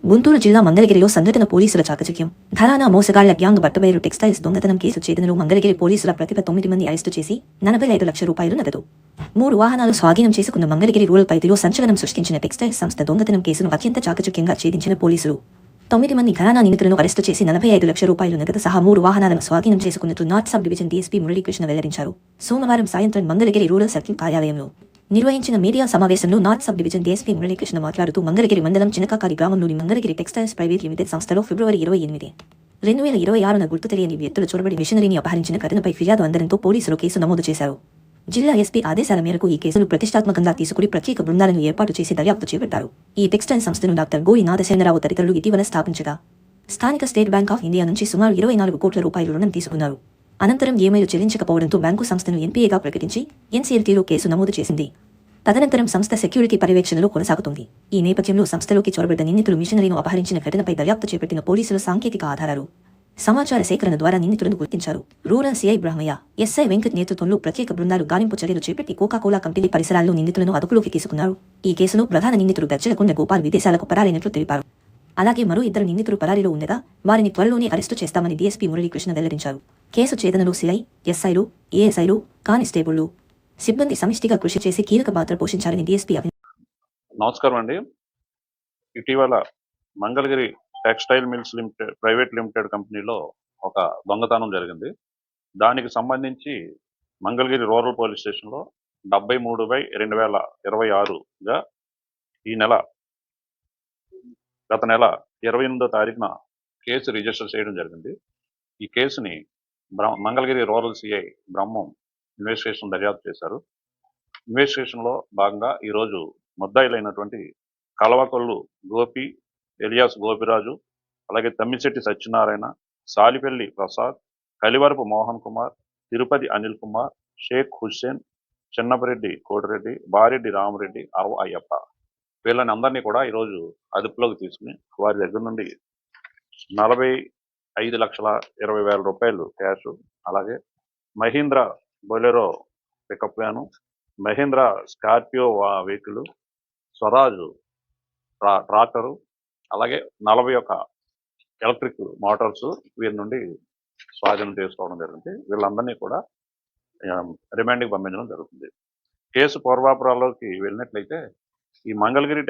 గుంటూరు జిల్లా మంగళగిరిలో సంఘటన పోలీసుల చాకచక్యం. ఘరానా మోసగాళ్ల గ్యాంగ్ బట్టబయలు టెక్స్టైల్స్ దొంగతనం కేసు ఛేదనలో మంగళగిరి పోలీసుల ప్రతిభ 9 మంది అరెస్టు చేసి 45 లక్షల రూపాయలు నగదు 3 వాహనాలు స్వాధీనం చేసుకున్న మంగళగిరి రూరల్ పరిధిలో సంచలనం సృష్టించిన టెక్స్టైల్స్ సంస్థ దొంగతనం కేసును అత్యంత చాకచక్యంగా ఛేదించిన పోలీసులు 9 మంది ఘరానా నిందితులను అరెస్టు చేసి 45 లక్షల రూపాయలు నగదు సహా 3 వాహనాలను స్వాధీనం చేసుకున్నట్లు north sub division DSP Muralikrishna వెల్లడించారు. సోమవారం సాయంత్రం మంగళగిరి రూరల్ సర్కిల్ కార్యాలయంలో నిర్వహించిన మీడియా సమావేశంలో north sub division DSP Muralikrishna మాట్లాడుతూ మంగళగిరి మండలం చినకాకారి గ్రామంలోని మంగళగిరి టెక్స్టైల్స్ ప్రైవేట్ లిమిటెడ్ సంస్థలో ఫిబ్రవరి 28, 2026న గుర్తు తెలియని వ్యక్తులు చొరబడి మిషనరీని అపహరించిన ఘటనపై ఫిర్యాదు అందడంతో పోలీసులు కేసు నమోదు చేశారు. జిల్లా ఎస్పీ ఆదేశాల మేరకు ఈ కేసును ప్రతిష్టాత్మకంగా తీసుకుని ప్రత్యేక బృందాలను ఏర్పాటు చేసి దర్యాప్తు చేపట్టారు. ఈ టెక్స్టైల్ సంస్థను డాక్టర్ గోయి నాదసేనరావు తదితరులు ఇటీవల స్థాపించగా స్థానిక స్టేట్ బ్యాంక్ ఆఫ్ ఇండియా నుంచి సుమారు 24 కోట్ల రూపాయలు రుణం తీసుకున్నారు. అనంతరం ఏమైలు చెల్లించకపోవడంతో బ్యాంకు సంస్థను ఎన్పీఏగా ప్రకటించి ఎన్సీఎల్టీలో కేసు నమోదు చేసింది. తదనంతరం సంస్థ సెక్యూరిటీ పర్యవేక్షణలో కొనసాగుతోంది. ఈ నేపథ్యంలో సంస్థలోకి చొరబడ్డ నిందితులు మిషనరీను అపహరించిన ఘటనపై దర్యాప్తు చేపట్టిన పోలీసులు సాంకేతిక ఆధారాలు, సమాచార సేకరణ ద్వారా నిందితులను గుర్తించారు. Rural CI Brahmayya, SI Venkat నేతృత్వంలో ప్రత్యేక బృందాలు గాలింపు చర్యలు చేపట్టి కోకాకోలా కంపెనీ పరిసరాల్లో నిందితులను అదుపులోకి తీసుకున్నారు. ఈ కేసులో ప్రధాన నిందితుడు గజ్జలకొండ గోపాల్ విదేశాలకు పరారైనట్లు తెలిపారు. అలాగే మరో 2 నిందితులు పరారీలో ఉండగా వారిని త్వరలోనే అరెస్టు చేస్తామని డీఎస్పీ మురళీకృష్ణ వెల్లడించారు. కేసు ఛేదనలో సీఐ, ఎస్ఐలు, ఏఎస్ఐలు, కానిస్టేబుళ్లు సిబ్బంది సమిష్టిగా కృషి చేసి కీలక పాత్ర పోషించారని డీఎస్పీ నమస్కారం అండి. ఇటీవల Mangalagiri textile mills limited private limited కంపెనీలో ఒక దొంగతనం జరిగింది. దానికి సంబంధించి మంగళగిరి రూరల్ పోలీస్ స్టేషన్లో 73/2026గా గత నెల 28వ తారీఖున కేసు రిజిస్టర్ చేయడం జరిగింది. ఈ కేసుని మంగళగిరి రూరల్ సిఐ బ్రహ్మం ఇన్వెస్టిగేషన్ దర్యాప్తు చేశారు. ఇన్వెస్టిగేషన్లో భాగంగా ఈరోజు ముద్దాయిలైనటువంటి కలవకొల్లు గోపి ఎలియాస్ గోపిరాజు, అలాగే తమ్మిశెట్టి సత్యనారాయణ, సాలిపల్లి ప్రసాద్, కలివరపు మోహన్ కుమార్, తిరుపతి అనిల్ కుమార్, షేక్ హుస్సేన్, చిన్నపరెడ్డి కోటిరెడ్డి, బారెడ్డి రామరెడ్డి, అరవ అయ్యప్ప వీళ్ళని అందరినీ కూడా ఈరోజు అదుపులోకి తీసుకుని వారి దగ్గర నుండి 45,20,000 రూపాయలు క్యాష్, అలాగే Mahindra Bolero pickup van, Mahindra Scorpio vehicle, Swaraj tractor, అలాగే 41 ఎలక్ట్రిక్ మోటార్స్ వీరి నుండి స్వాధీనం చేసుకోవడం జరిగింది. వీళ్ళందరినీ కూడా రిమాండ్కి పంపించడం జరుగుతుంది. కేసు పూర్వాపురాల్లోకి వెళ్ళినట్లయితే ఈ మంగళగిరి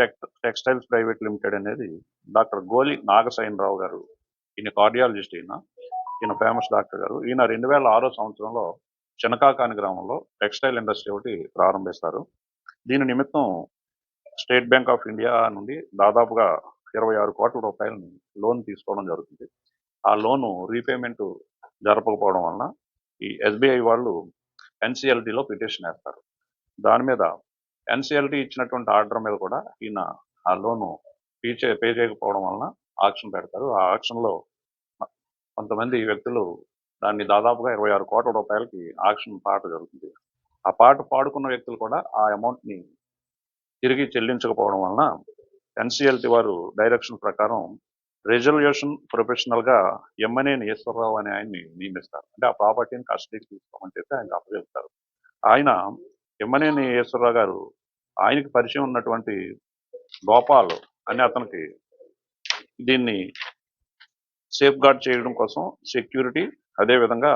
టెక్స్టైల్స్ ప్రైవేట్ లిమిటెడ్ అనేది డాక్టర్ గోలి నాగసైనరావు గారు, ఈయన కార్డియాలజిస్ట్, ఈయన ఫేమస్ డాక్టర్ గారు. ఈయన 2006 సంవత్సరంలో చినకాకాని గ్రామంలో టెక్స్టైల్ ఇండస్ట్రీ ఒకటి ప్రారంభిస్తారు. దీని నిమిత్తం స్టేట్ బ్యాంక్ ఆఫ్ ఇండియా నుండి దాదాపుగా 26 కోట్ల రూపాయలని లోన్ తీసుకోవడం జరుగుతుంది. ఆ లోను రీపేమెంట్ జరపకపోవడం వలన ఈ ఎస్బీఐ వాళ్ళు ఎన్సీఎల్టీలో పిటిషన్ వేస్తారు. దాని మీద ఎన్సీఎల్టీ ఇచ్చినటువంటి ఆర్డర్ మీద కూడా ఈయన ఆ లోను పే చేయకపోవడం వలన ఆక్షన్ పెడతారు. ఆ ఆక్షన్లో కొంతమంది వ్యక్తులు దాన్ని దాదాపుగా 26 కోట్ల రూపాయలకి ఆక్షన్ పాట జరుగుతుంది. ఆ పాట పాడుకున్న వ్యక్తులు కూడా ఆ అమౌంట్ని తిరిగి చెల్లించకపోవడం వలన ఎన్సీఎల్టీ వారు డైరెక్షన్ ప్రకారం రెజల్యూషన్ ప్రొఫెషనల్గా ఎమ్మనేని ఈశ్వరరావు అనే ఆయన్ని నియమిస్తారు. అంటే ఆ ప్రాపర్టీని కస్టడీకి తీసుకోమని చెప్పి ఆయనకు అప్పచెప్తారు. ఆయన ఎమ్మనేని ఈశ్వరరావు గారు ఆయనకి పరిచయం ఉన్నటువంటి గోపాల్ అనే అతనికి దీన్ని సేఫ్ గార్డ్ చేయడం కోసం సెక్యూరిటీ, అదేవిధంగా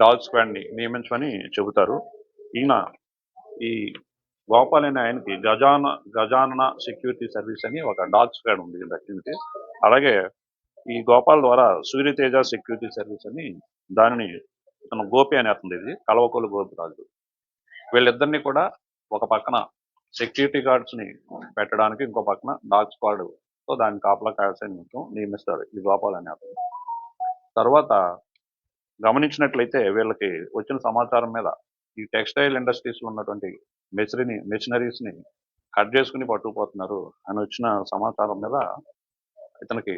డాగ్ స్క్వాడ్ని నియమించమని చెబుతారు. ఈయన ఈ గోపాల్ అనే ఆయనకి గజానన సెక్యూరిటీ సర్వీస్ అని ఒక డాగ్ స్క్వాడ్ ఉంది యాక్టివిటీ. అలాగే ఈ గోపాల్ ద్వారా సూర్యతేజ సెక్యూరిటీ సర్వీస్ అని దానిని తన గోపి అనే అతను, ఇది కలవకొల్లు గోపిరాజు, వీళ్ళిద్దరినీ కూడా ఒక పక్కన సెక్యూరిటీ గార్డ్స్ని పెట్టడానికి, ఇంకో పక్కన డాగ్ స్క్వాడ్తో దాన్ని కాపలా కాల్సిన నిమిత్తం నియమిస్తారు ఈ గోపాల్ అనే అతను. తర్వాత గమనించినట్లయితే వీళ్ళకి వచ్చిన సమాచారం మీద ఈ టెక్స్టైల్ ఇండస్ట్రీస్లో ఉన్నటువంటి మెషినరీస్ని కట్ చేసుకుని పట్టుకుపోతున్నారు అని వచ్చిన సమాచారం మీద ఇతనికి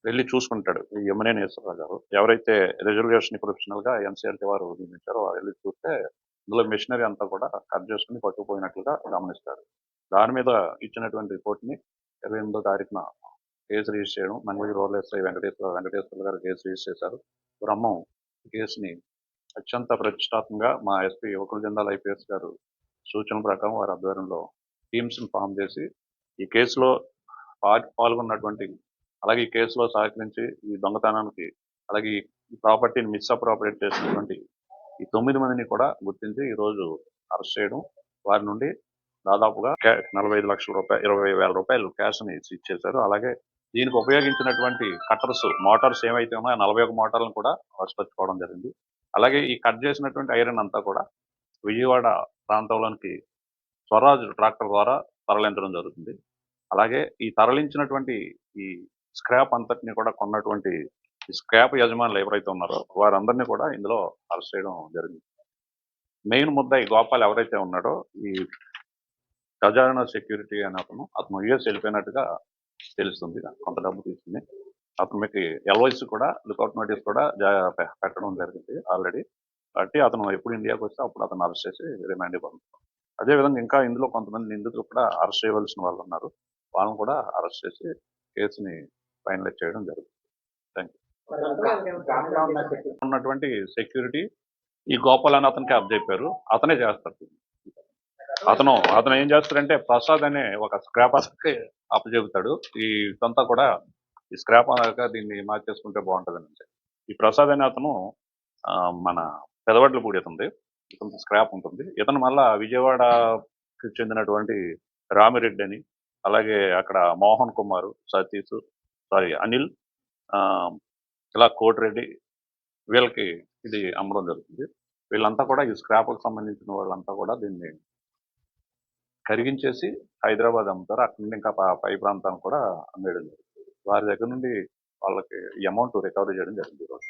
వెళ్ళి చూసుకుంటాడు ఈ యమనేని ఈశ్వరరావు గారు. ఎవరైతే రిజర్వేషన్ ప్రొఫెషనల్గా ఎన్సీఎల్టీ వారు నియమించారో వారు వెళ్ళి చూస్తే ఇందులో మెషినరీ అంతా కూడా కట్ చేసుకుని పట్టుకుపోయినట్లుగా గమనిస్తారు. దాని మీద ఇచ్చినటువంటి రిపోర్ట్ని 28వ తారీఖున కేసు రిజిస్టర్ చేయడం, మంగళగిరి రూరల్ ఎస్ఐ వెంకటేశ్వర గారు కేసు రిజిస్టర్ చేశారు. బ్రహ్మం కేసుని అత్యంత ప్రతిష్టాత్మకంగా మా ఎస్పీ యువకుల జెండాల ఐపీఎస్ గారు సూచన ప్రకారం వారి ఆధ్వర్యంలో టీమ్స్ని ఫామ్ చేసి ఈ కేసులో పాల్గొన్నటువంటి అలాగే ఈ కేసులో సహకరించి ఈ దొంగతనానికి అలాగే ఈ ప్రాపర్టీని మిస్అప్రాపరేట్ చేసినటువంటి ఈ 9 మందిని కూడా గుర్తించి ఈ రోజు అరెస్ట్ చేయడం, వారి నుండి దాదాపుగా 45 లక్షల రూపాయలు 20,000 రూపాయలు క్యాష్ ని సీజ్ చేశారు. అలాగే దీనికి ఉపయోగించినటువంటి కట్టర్స్ మోటార్స్ ఏవైతే ఉన్నాయో 41 మోటార్లను కూడా వశపరచుకోవడం జరిగింది. అలాగే ఈ కట్ చేసినటువంటి ఐరన్ అంతా కూడా విజయవాడ ప్రాంతంలోనికి స్వరాజ్ ట్రాక్టర్ ద్వారా తరలించడం జరుగుతుంది. అలాగే ఈ తరలించినటువంటి ఈ స్క్రాప్ అంతటిని కూడా కొన్నటువంటి ఈ స్క్రాప్ యజమానులు ఎవరైతే ఉన్నారో వారందరినీ కూడా ఇందులో అరెస్ట్ చేయడం జరిగింది. మెయిన్ ముద్దాయి గోపాల్ ఎవరైతే ఉన్నాడో ఈ ఖజానా సెక్యూరిటీ అని అతను యుఎస్ వెళ్ళిపోయినట్టుగా తెలుస్తుంది. కొంత డబ్బు తీసుకుని అతనికి ఎల్ఓసి కూడా లుకౌట్ నోటీస్ కూడా పెట్టడం జరిగింది ఆల్రెడీ. కాబట్టి అతను ఎప్పుడు ఇండియాకి వస్తే అప్పుడు అతను అరెస్ట్ చేసి రిమాండ్ పంపుతాం. అదేవిధంగా ఇంకా ఇందులో కొంతమంది నిందితులు కూడా అరెస్ట్ చేయవలసిన వాళ్ళు ఉన్నారు. వాళ్ళని కూడా అరెస్ట్ చేసి కేసుని ఫైనలైజ్ చేయడం జరుగుతుంది. Thank you. ఉన్నటువంటి సెక్యూరిటీ ఈ గోపాల్ అని అతనికి అప్పచెప్పారు. అతనే చేస్తాడు. అతను ఏం చేస్తాడంటే ప్రసాద్ అనే ఒక స్క్రాప్ అతనికి అప్పచెబుతాడు. ఈ ఇదంతా కూడా ఈ స్క్రాప్ అనగా దీన్ని మార్చేసుకుంటే బాగుంటుందని. ఈ ప్రసాద్ అనే అతను మన పెదవడ్లపూడి ఇతను స్క్రాప్ ఉంటుంది. ఇతను మళ్ళా విజయవాడకి చెందినటువంటి రామిరెడ్డి అని, అలాగే అక్కడ మోహన్ కుమార్, సతీష్, అనిల్, ఇలా కోటిరెడ్డి వీళ్ళకి ఇది అమ్మడం జరుగుతుంది. వీళ్ళంతా కూడా ఈ స్క్రాప్కి సంబంధించిన వాళ్ళంతా కూడా దీన్ని కరిగించేసి హైదరాబాద్ అమ్ముతారు. అక్కడ నుండి ఇంకా పై ప్రాంతానికి కూడా అమ్మేయడం జరుగుతుంది. వారి దగ్గర నుండి వాళ్ళకి ఈ అమౌంట్ రికవరీ చేయడం జరిగింది ఈరోజు.